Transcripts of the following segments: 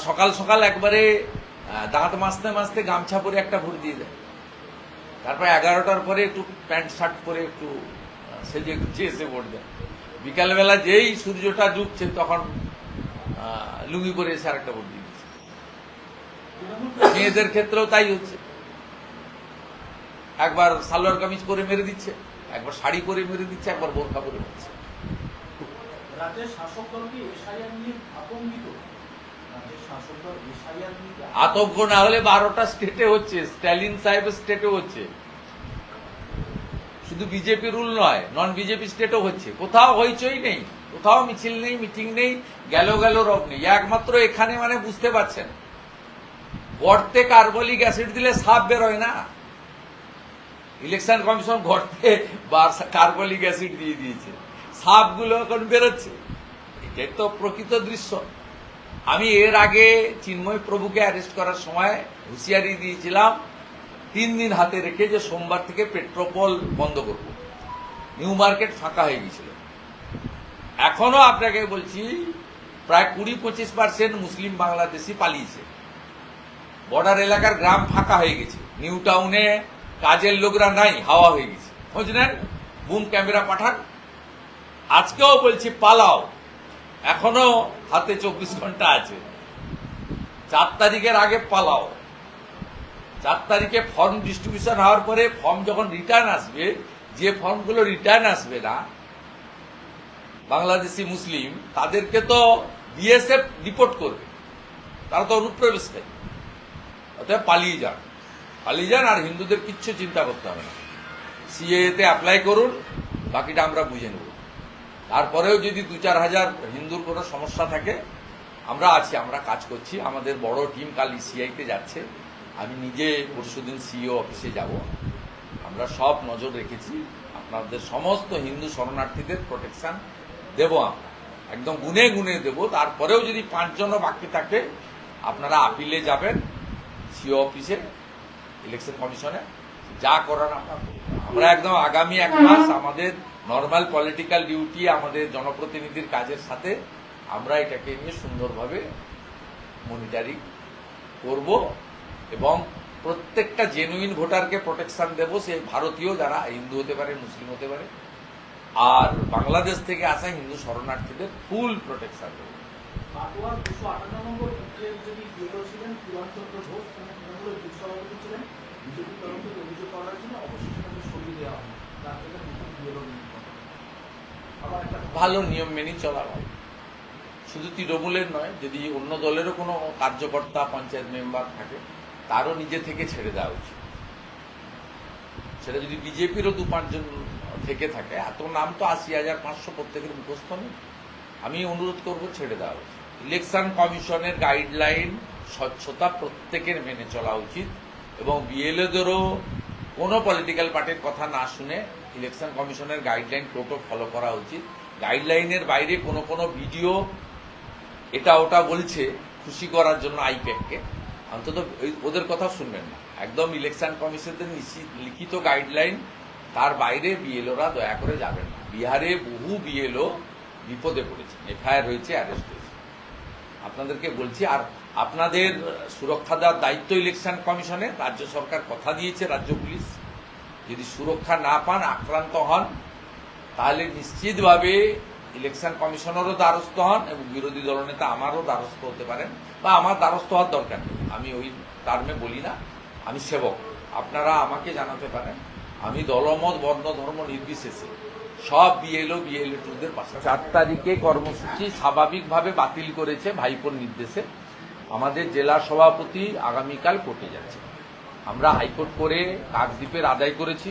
সকাল সকাল একবারে দাঁত মাজতে মাজতে গামছা পরে একটা ভোট দিয়ে দেয়। তারপর 11টার পরে একটু প্যান্ট শার্ট পরে একটু সেজে গুছিয়ে এসে ভোট দেয়। বিকালবেলা যেই সূর্যটা ডুবছে তখন লুঙ্গি পরে এসে আরেকটা ভোট দিয়ে দিচ্ছে। মেয়েদের ক্ষেত্রেও তাই হচ্ছে, একবার সালোয়ার কামিজ পরে মেরে দিচ্ছে, একবার শাড়ি পরে মেরে দিচ্ছে, একবার বোরখা পরে দিচ্ছে। রাজ্যের শাসক দল কি এসআইআর নিয়ে আতঙ্কিত? আতঙ্ক না হলে 12টা স্টেটে হচ্ছে, স্ট্যালিন সাহেবের স্টেটে হচ্ছে, শুধু বিজেপি রুল নয়, নন বিজেপি স্টেটও হচ্ছে। কোথাও হইচই নেই, কোথাও মিছিল নেই, মিটিং নেই, গেল রব নেই। একমাত্র এখানে মানে বুঝতে পারছেন, গর্তে কার্বলিক অ্যাসিড দিলে সাপ বেরোয় না। ইলেকশন কমিশন গর্তে কার্বলিক অ্যাসিড দিয়ে দিয়েছে, সাপগুলো এখন বেরোচ্ছে। এটাই তো প্রকৃত দৃশ্য। আমি এর আগে চিন্ময় প্রভুকে অ্যারেস্ট করার সময় হুঁশিয়ারি দিয়েছিলাম 3 দিন হাতে রেখে যে সোমবার থেকে পেট্রোপল বন্ধ করব। নিউ মার্কেট ফাঁকা হয়ে গেছিল। এখনো আপনাকে বলছি প্রায় 20-25% মুসলিম বাংলাদেশি পালিয়েছে। বর্ডার এলাকার গ্রাম ফাঁকা হয়ে গেছে, নিউ টাউনে কাজের লোকরা নাই, হাওয়া হয়ে গেছে। খোঁজ নেন, বুম ক্যামেরা পাঠান। আজকেও বলছি পালাও, এখনো হাতে 24 ঘন্টা আছে। 4 তারিখের আগে পালাও। 4 তারিখে ফর্ম ডিস্ট্রিবিউশন হওয়ার পরে ফর্ম যখন রিটার্ন আসবে, যে ফর্মগুলো রিটার্ন আসবে না বাংলাদেশি মুসলিম, তাদেরকে তো বিএসএফ রিপোর্ট করবে, তারা তো অনুপ্রবেশ নেই। অতএব পালিয়ে যান, আর হিন্দুদের কিচ্ছু চিন্তা করতে হবে না। সিএতে অ্যাপ্লাই করুন, বাকিটা আমরা বুঝে নেব। তারপরেও যদি 2-4 হাজার হিন্দুর কোনো সমস্যা থাকে, আমরা আছি, আমরা কাজ করছি। আমাদের বড় টিম কাল ইসিআইতে যাচ্ছে, আমি নিজে পরশুদিন সিইও অফিসে যাব। আমরা সব নজর রেখেছি, আপনাদের সমস্ত হিন্দু শরণার্থীদের প্রোটেকশন দেব, আমরা একদম গুনে গুনে দেব। তারপরেও যদি 5 জনও বাকি থাকে, আপনারা আপিলে যাবেন সিইও অফিসে, ইলেকশন কমিশনে, যা করার আমরা একদম আগামী 1 মাস আমাদের নর্মাল পলিটিক্যাল ডিউটি, আমাদের জনপ্রতিনিধির কাজের সাথে আমরা এটাকে নিয়ে সুন্দরভাবে মনিটরিং করব এবং প্রত্যেকটা জেনুইন ভোটারকে প্রোটেকশন দেব। সে ভারতীয়, যারা হিন্দু হতে পারে, মুসলিম হতে পারে, আর বাংলাদেশ থেকে আসা হিন্দু শরণার্থীদের ফুল প্রোটেকশন দেব। ভালো নিয়ম মেনে চলা হয়, শুধু তৃণমূলের নয়, যদি অন্য দলেরও কোনো কার্যকর্তা পঞ্চায়েত মেম্বার থাকে, তারও নিজে থেকে ছেড়ে দেওয়া উচিত। সেটা যদি বিজেপিরও 2-5 জন থেকে থাকে, এত নাম তো 80,500 প্রত্যেকের মুখস্থ নেই। আমি অনুরোধ করব ছেড়ে দেওয়া উচিত। ইলেকশন কমিশনের গাইডলাইন স্বচ্ছতা প্রত্যেকের মেনে চলা উচিত এবং বিএলওদেরও কোনো পলিটিক্যাল পার্টির কথা না শুনে ইলেকশন কমিশনের গাইডলাইন টোটো ফলো করা উচিত। গাইডলাইনের বাইরে কোনো ভিডিও এটা ওটা বলছে খুশি করার জন্য আইপ্যাককে, অন্তত ওদের কথা শুনবেন না। একদম ইলেকশন কমিশনের লিখিত গাইডলাইন, তার বাইরে বিএলওরা দয়া করে যাবেন না। বিহারে বহু বিএলও বিপদে পড়েছে, এফআইআর হয়েছে, অ্যারেস্ট হয়েছে। আপনাদেরকে বলছি, আর আপনাদের সুরক্ষা দেওয়ার দায়িত্ব ইলেকশন কমিশনে। রাজ্য সরকার কথা দিয়েছে, রাজ্য পুলিশ যদি সুরক্ষা না পান, আক্রান্ত হন, তাহলে নিশ্চিতভাবে ইলেকশন কমিশনেরও দ্বারস্থ হন এবং বিরোধী দলনেতা আমারও দ্বারস্থ হতে পারেন, বা আমার দ্বারস্থ হওয়ার দরকার নেই। আমি ওই টার্মে বলি না, আমি সেবক। আপনারা আমাকে জানাতে পারেন, আমি দলমত, বর্ণ, ধর্ম নির্বিশেষে সব বিএলও-দের পাশে। 4 তারিখে কর্মসূচি স্বাভাবিকভাবে বাতিল করেছে ভাইপোর নির্দেশে। আমাদের জেলা সভাপতি আগামীকাল কোর্টে যাচ্ছে। আমরা হাইকোর্ট করে কাকদ্বীপের আদায় করেছি।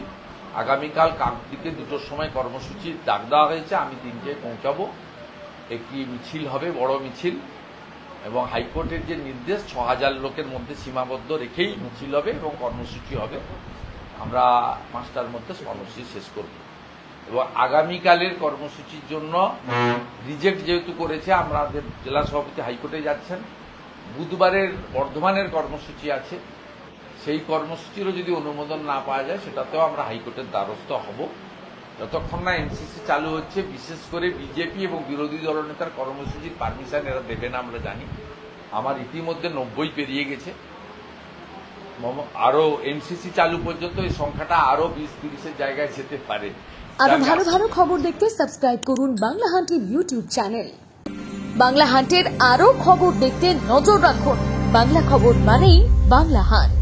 আগামীকাল কাকদ্বীপে 2টোর সময় কর্মসূচি ডাক দেওয়া হয়েছে। আমি 3টায় পৌঁছাবো। একটি মিছিল হবে, বড় মিছিল, এবং হাইকোর্টের যে নির্দেশ 6,000 লোকের মধ্যে সীমাবদ্ধ রেখেই মিছিল হবে এবং কর্মসূচি হবে। আমরা 5টার মধ্যে কর্মসূচি শেষ করব এবং আগামীকালের কর্মসূচির জন্য রিজেক্ট যেহেতু করেছে, আমাদের জেলা সভাপতি হাইকোর্টে যাচ্ছেন। বুধবারের বর্ধমানের কর্মসূচি আছে, সেই কর্মসূচিরও যদি অনুমোদন না পাওয়া যায়, সেটাতেও আমরা হাইকোর্টের দ্বারস্থ হব। যতক্ষণ না এনসিসি চালু হচ্ছে, বিশেষ করে বিজেপি এবং বিরোধী দলনেতার কর্মসূচির পারমিশন এরা দেবে না আমরা জানি, আমার ইতিমধ্যে 90 পেরিয়ে গেছে। আরো এমসিসি চালু পর্যন্ত এই সংখ্যাটা আরো 20-30-এর জায়গায় যেতে পারে। আরো ভালো ভালো খবর দেখতে সাবস্ক্রাইব করুন বাংলা হান্টের ইউটিউব চ্যানেল। বাংলা হান্টের আরো খবর দেখতে নজর রাখুন। বাংলা খবর মানেই বাংলা হান্ট।